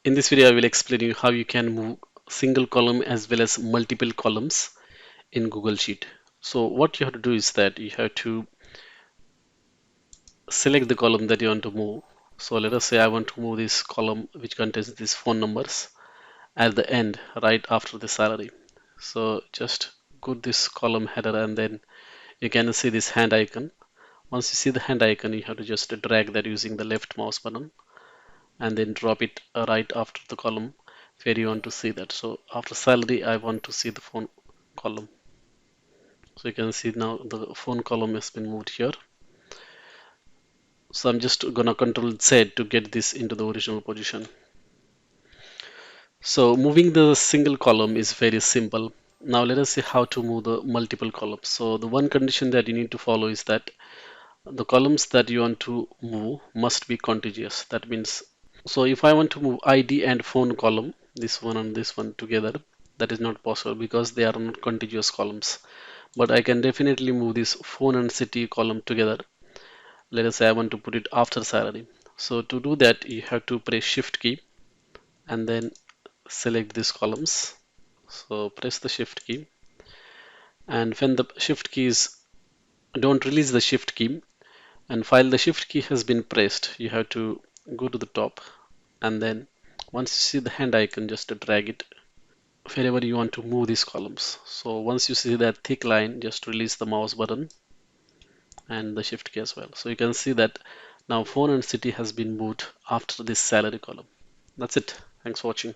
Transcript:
In this video, I will explain you how you can move single column as well as multiple columns in Google Sheet. So what you have to do is that you have to select the column that you want to move. So let us say I want to move this column which contains these phone numbers at the end, right after the salary. So just go to this column header and then you can see this hand icon. Once you see the hand icon, you have to just drag that using the left mouse button and then drop it right after the column where you want to see that. So after salary, I want to see the phone column. So you can see now the phone column has been moved here. So I'm just gonna control Z to get this into the original position. So moving the single column is very simple. Now let us see how to move the multiple columns. So the one condition that you need to follow is that the columns that you want to move must be contiguous. That means, so if I want to move ID and phone column, this one and this one together, that is not possible because they are not contiguous columns. But I can definitely move this phone and city column together. Let us say I want to put it after salary. So to do that, you have to press Shift key and then select these columns. So press the Shift key, and when the Shift key is, don't release the Shift key, and while the Shift key has been pressed, you have to go to the top, and then once you see the hand icon, just drag it wherever you want to move these columns. So once you see that thick line, just release the mouse button and the Shift key as well. So you can see that now phone and city has been moved after this salary column. That's it. Thanks for watching.